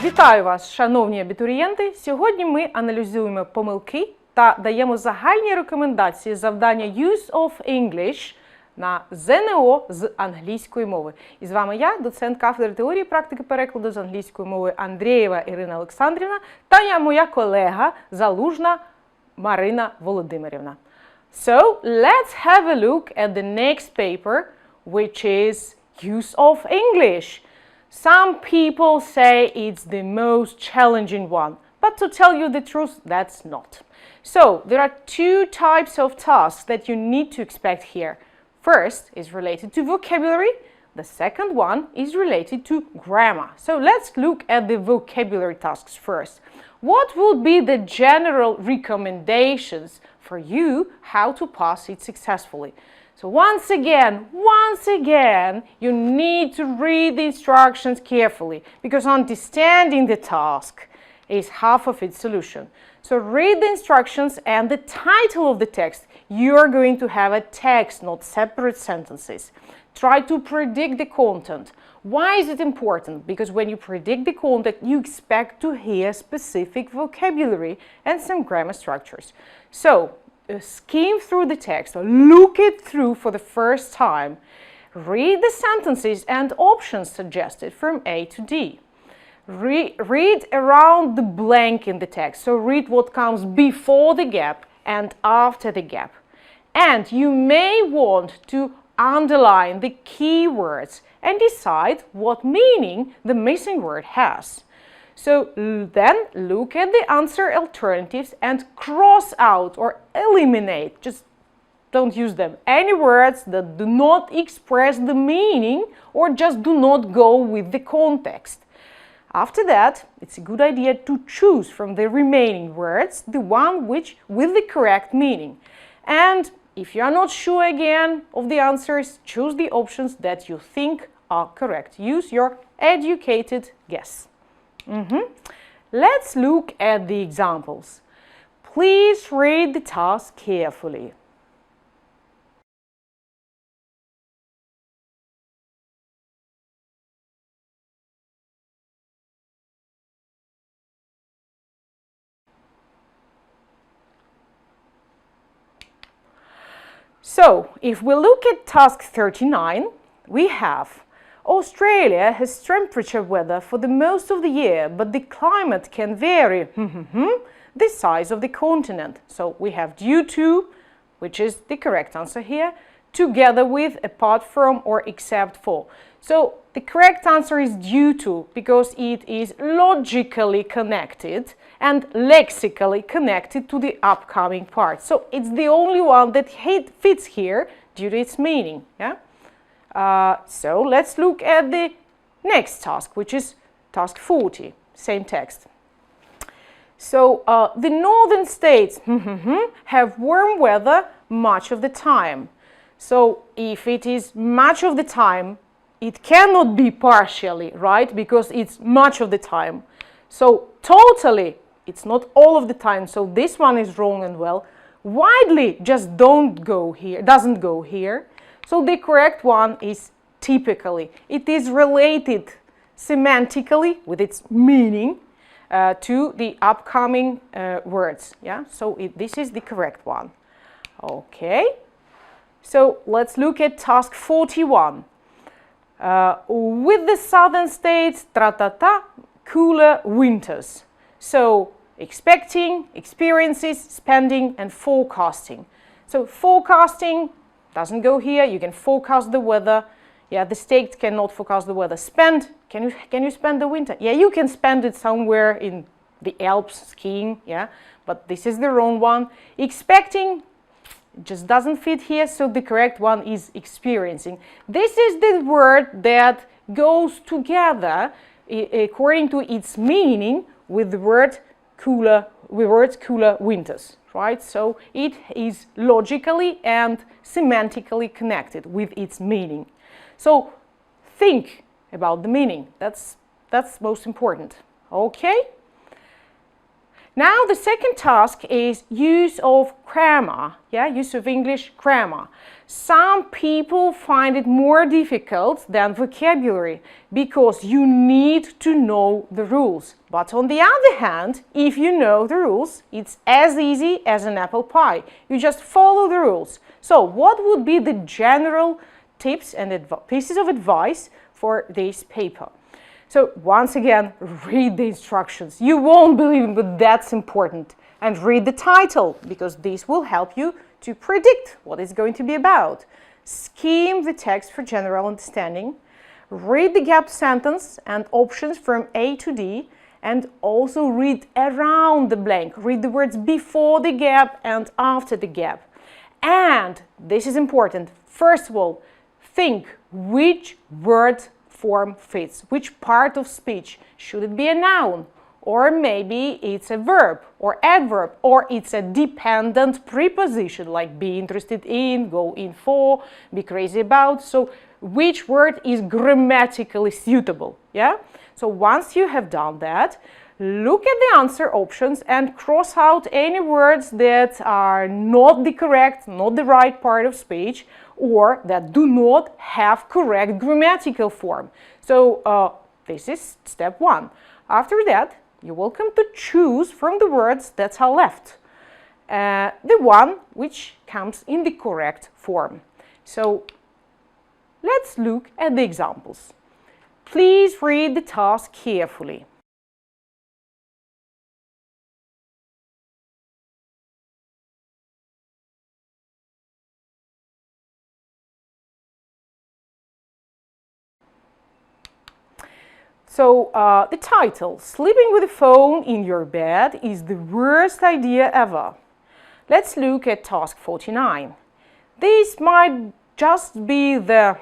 Вітаю вас, шановні абітурієнти! Сьогодні ми аналізуємо помилки та даємо загальні рекомендації завдання Use of English на ЗНО з англійської мови. І з вами я, доцент кафедри теорії, практики, перекладу з англійської мови Андрєєва Ірина Олександрівна та моя колега Залужна Марина Володимирівна. So, let's have a look at the next paper, which is Use of English. Some people say it's the most challenging one, but to tell you the truth, that's not. So, there are two types of tasks that you need to expect here. First is related to vocabulary, the second one is related to grammar. So, let's look at the vocabulary tasks first. What would be the general recommendations for you how to pass it successfully? So once again, you need to read the instructions carefully because understanding the task is half of its solution. So read the instructions and the title of the text. You are going to have a text, not separate sentences. Try to predict the content. Why is it important? Because when you predict the content, you expect to hear specific vocabulary and some grammar structures. So, skim through the text, look it through for the first time, read the sentences and options suggested from A to D. Read around the blank in the text, so read what comes before the gap and after the gap. And you may want to underline the key words and decide what meaning the missing word has. So then look at the answer alternatives and cross out or eliminate, just don't use them, any words that do not express the meaning or just do not go with the context. After that, it's a good idea to choose from the remaining words the one which with the correct meaning. And if you are not sure again of the answers, choose the options that you think are correct. Use your educated guess. Let's look at the examples. Please read the task carefully. So, if we look at task 39, we have Australia has temperature weather for the most of the year, but the climate can vary the size of the continent. So we have due to, which is the correct answer here, together with, apart from, or except for. So the correct answer is due to, because it is logically connected and lexically connected to the upcoming part. So it's the only one that fits here due to its meaning. Yeah? So let's look at the next task, which is task 40, same text. So the northern states have warm weather much of the time. So if it is much of the time, it cannot be partially, right? Because it's much of the time. So totally, it's not all of the time. So this one is wrong and well. Widely just doesn't go here. So the correct one is typically. It is related semantically with its meaning to the upcoming words. Yeah, so this is the correct one. Okay, so let's look at task 41. With the southern states, cooler winters. So expecting, experiences, spending, and forecasting. So forecasting doesn't go here. You can forecast the weather. Yeah, the state cannot forecast the weather. Spend, can you spend the winter? Yeah, you can spend it somewhere in the Alps skiing, yeah, but this is the wrong one. Expecting just doesn't fit here, so the correct one is experiencing. This is the word that goes together according to its meaning with the word cooler winters. Right? So it is logically and semantically connected with its meaning. So think about the meaning. That's most important. Okay? Now the second task is use of grammar, use of English grammar. Some people find it more difficult than vocabulary because you need to know the rules. But on the other hand, if you know the rules, it's as easy as an apple pie. You just follow the rules. So what would be the general tips and pieces of advice for this paper? So once again, read the instructions. You won't believe it, but that's important. And read the title, because this will help you to predict what it's going to be about. Skim the text for general understanding. Read the gap sentence and options from A to D, and also read around the blank. Read the words before the gap and after the gap. And this is important. First of all, think which word form fits, which part of speech. Should it be a noun? Or maybe it's a verb or adverb, or it's a dependent preposition like be interested in, go in for, be crazy about. So which word is grammatically suitable? So once you have done that, look at the answer options and cross out any words that are not the correct, not the right part of speech, or that do not have correct grammatical form. So this is step one. After that, you're welcome to choose from the words that are left the one which comes in the correct form. So let's look at the examples. Please read the task carefully. So the title, Sleeping with a phone in your bed is the worst idea ever. Let's look at task 49. This might just be the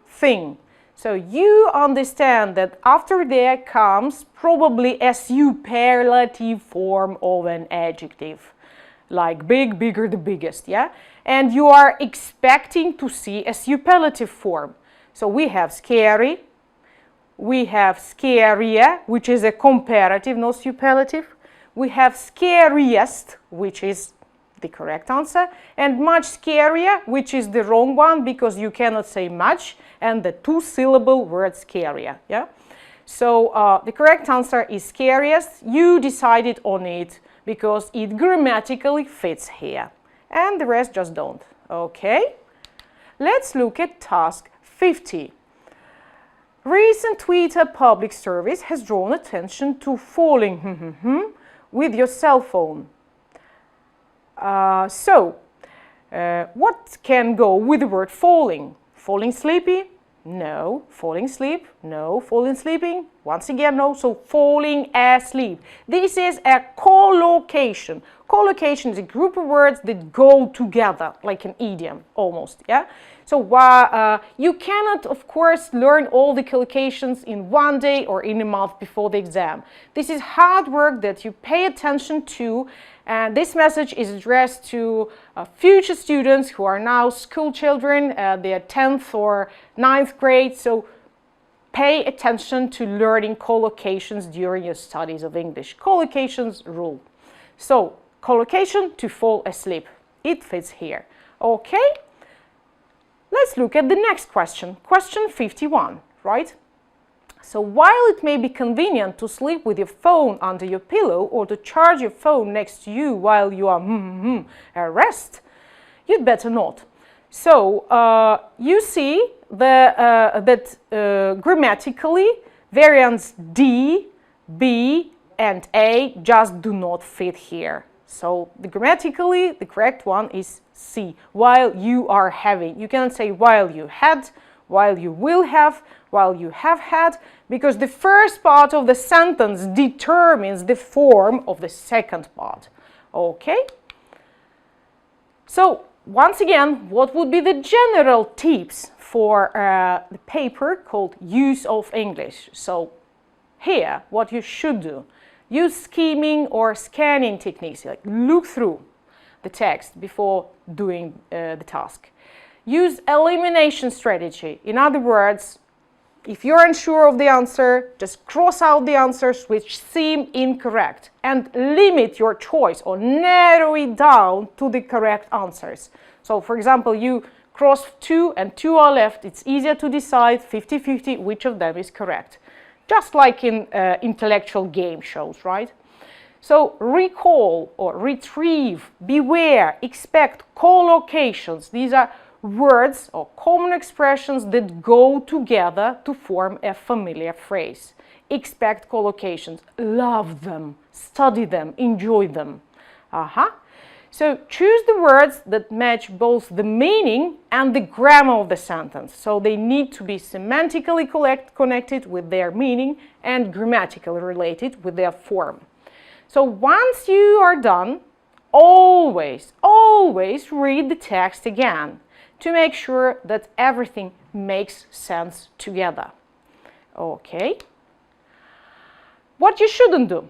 thing. So you understand that after there comes probably a superlative form of an adjective, like big, bigger, the biggest, And you are expecting to see a superlative form. So we have scary, we have scarier, which is a comparative, not superlative. We have scariest, which is the correct answer, and much scarier, which is the wrong one because you cannot say much, and the two-syllable word scarier. So the correct answer is scariest. You decided on it because it grammatically fits here, and the rest just don't. Okay? Let's look at task 50. Recent Twitter public service has drawn attention to falling with your cell phone. What can go with the word falling? Falling sleepy? No. Falling asleep? No. Falling sleeping? Once again, no. So falling asleep. This is a collocation. Collocation is a group of words that go together, like an idiom, almost, So you cannot, of course, learn all the collocations in one day or in a month before the exam. This is hard work that you pay attention to, and this message is addressed to future students who are now school children, they are 10th or 9th grade, so pay attention to learning collocations during your studies of English. Collocations rule. So, collocation, to fall asleep. It fits here. Okay? Let's look at the next question. Question 51, right? So while it may be convenient to sleep with your phone under your pillow or to charge your phone next to you while you are at rest, you'd better not. So you see that grammatically variants D, B, and A just do not fit here. So grammatically, the correct one is C, while you are having. You cannot say while you had, while you will have, while you have had, because the first part of the sentence determines the form of the second part. Okay? So, once again, what would be the general tips for the paper called Use of English? So, here, what you should do. Use skimming or scanning techniques, like look through the text before doing the task. Use elimination strategy. In other words, If you're unsure of the answer, just cross out the answers which seem incorrect and limit your choice or narrow it down to the correct answers. So, for example, you cross 2 and 2 are left. It's easier to decide 50-50 which of them is correct. Just like in intellectual game shows, right? So, recall or retrieve, beware, expect, collocations. These are words or common expressions that go together to form a familiar phrase. Expect collocations, love them, study them, enjoy them. So choose the words that match both the meaning and the grammar of the sentence. So they need to be semantically connected with their meaning and grammatically related with their form. So once you are done, always read the text again to make sure that everything makes sense together. Okay? What you shouldn't do.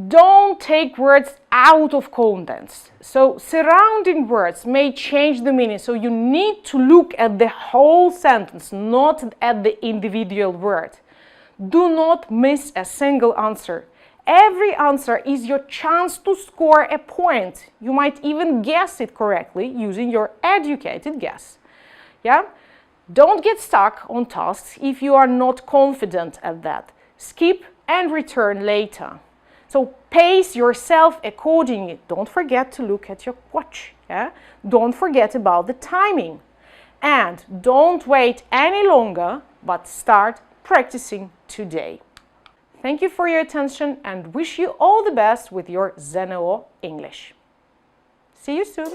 Don't take words out of context. So surrounding words may change the meaning, so you need to look at the whole sentence, not at the individual word. Do not miss a single answer. Every answer is your chance to score a point. You might even guess it correctly using your educated guess. Yeah? Don't get stuck on tasks if you are not confident at that. Skip and return later. So pace yourself accordingly. Don't forget to look at your watch. Yeah? Don't forget about the timing. And don't wait any longer, but start practicing today. Thank you for your attention and wish you all the best with your ZNO English. See you soon!